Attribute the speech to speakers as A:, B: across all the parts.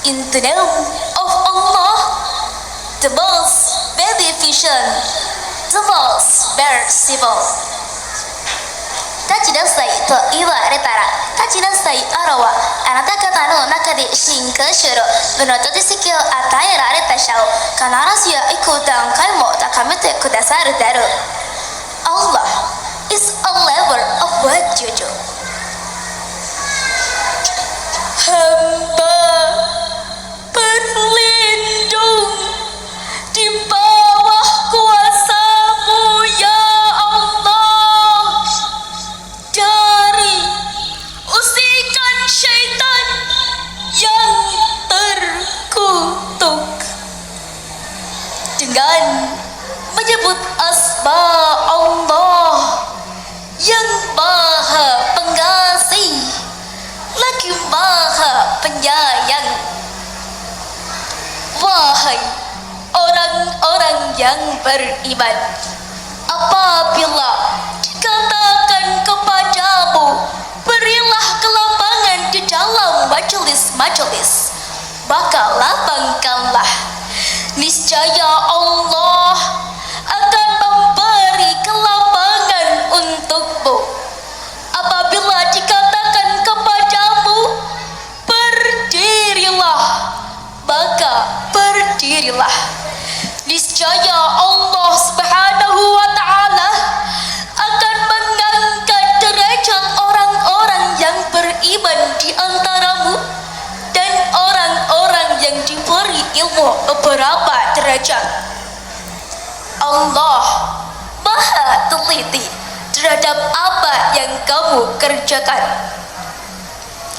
A: In the name of Allah, the most beneficent, the most merciful. 立ちなさいと言われたら、立ちなさいあらはあなた方の中で進化する部の取りを与えられた者を必ずや幾段階も高めてくださるだろう。Allah is a level of what you do. Hamba berlindung di bawah kuasa-Mu ya Allah dari usikan syaitan yang terkutuk. Dengan menyebut asma Allah yang Maha Pengasih lagi Maha Penyayang. Wahai orang-orang yang beriman, apabila dikatakan kepadamu, berilah kelapangan di dalam majelis-majelis, maka lapangkanlah. Niscaya Allah akan memberi kelapangan untukmu. Apabila dikatakan kepadamu, berdirilah, maka berdirilah. Niscaya Allah Subhanahu wa Ta'ala akan mengangkat derajat orang-orang yang beriman di antaramu dan orang-orang yang diberi ilmu beberapa derajat. Allah Maha teliti terhadap apa yang kamu kerjakan.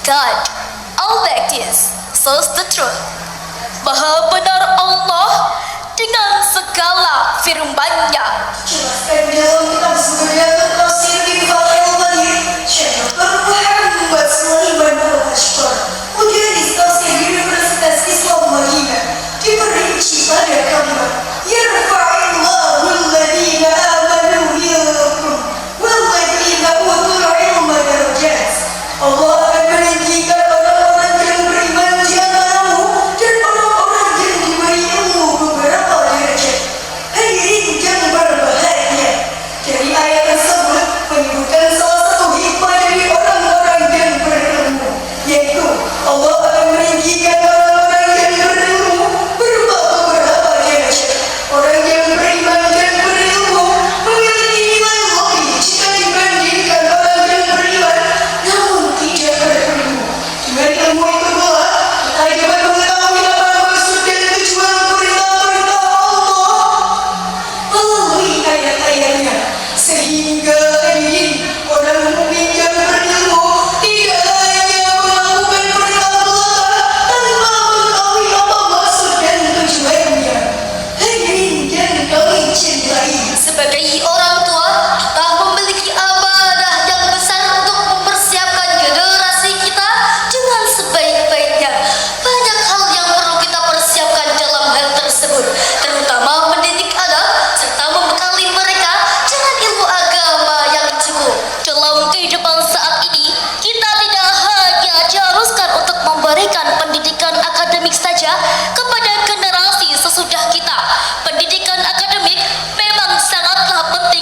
A: God Almighty says the truth. Maha benar Allah dengan segala firman-Nya.
B: Jelaskan dalam kitab Suriyatul Tafsir Ibn Al-Bahir, Syekh Dr. Muhammad Sulaiman Al-Ashqar, Mujalis Tafsir Universitas Islam Madinah, diperinci pada kalimat Yarfa'illahu alladhina amanu minkum walladhina utul ilma darajat. Allah akan meninggikan orang-orang yang beriman di antaramu dan orang-orang yang diberi ilmu beberapa derajat. Hadirin yang berbahagia, dari ayat tersebut menyebutkan salah satu hikmah dari orang-orang yang berilmu, yaitu Allah akan meninggikan orang-orang yang berilmu berupa beberapa derajat. Orang yang beriman dan berilmu memiliki nilai lebih jika dibandingkan orang yang beriman namun tidak berilmu. Dengan ilmu itu pula kita dapat mengetahui apa maksud dan tujuan perintah-perintah Allah melalui ayat-ayatnya, sehingga ini orang mukmin yang berilmu tidak hanya melakukan perintah belaka tanpa mengetahui apa maksud dan tujuannya. Hadirin yang kami cintai,
A: Sebagai orang tua, kita memiliki amanah yang besar untuk mempersiapkan generasi kita dengan sebaik-baiknya. Banyak hal yang perlu kita persiapkan dalam hal tersebut, terutama mendidik anak serta membekali mereka dengan ilmu agama yang cukup. Dalam kehidupan saat ini, kita tidak hanya diharuskan untuk memberikan pendidikan akademik saja kepada generasi sesudah kita. Pendidikan akademik memang sangatlah penting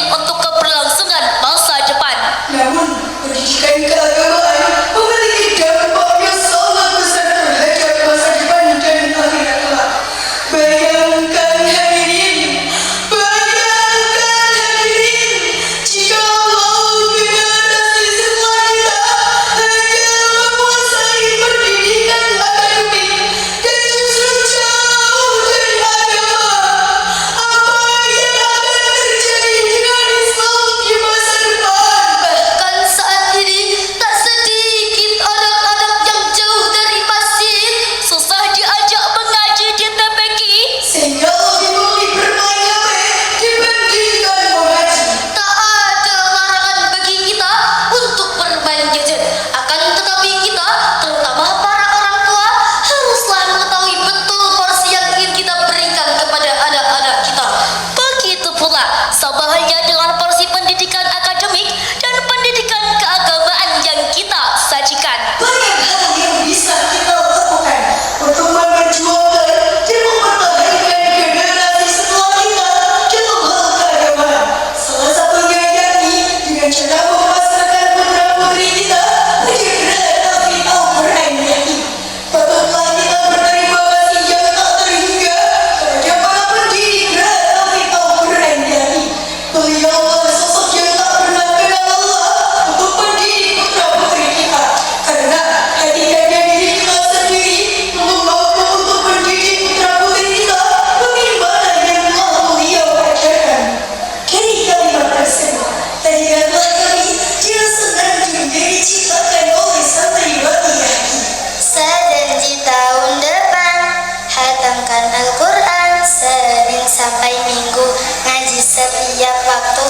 A: kita. Sama halnya dengan porsi pendidikan akademik dan pendidikan keagamaan yang kita sajikan.
B: Banyak hal yang bisa kita lakukan untuk memperjuangkan dan mempertahankan generasi setelah kita dalam hal keagamaan. Salah satunya yakni dengan cara memasarkan putra-putri kita menjadi tahfidz Al-Quran yakni. Patutlah kita berterima kasih yang tak terhingga kepada para pendidik tahfidz Al-Quran yakni. Beliaulah sosok yang tak pernah kenal Allah untuk mendidik putra-putri kita. Karena hakikatnya diri kita sendiri belum mampu untuk mendidik putra-putri kita bagaimana yang telah beliau ajarkan. Dari kalimat tersebut, teringatlah kami dia senang juga diciptakan oleh santriwati Yaki.
A: Sejanji tahun depan hatamkan Al-Quran Senin sampai Minggu ngaji setiap waktu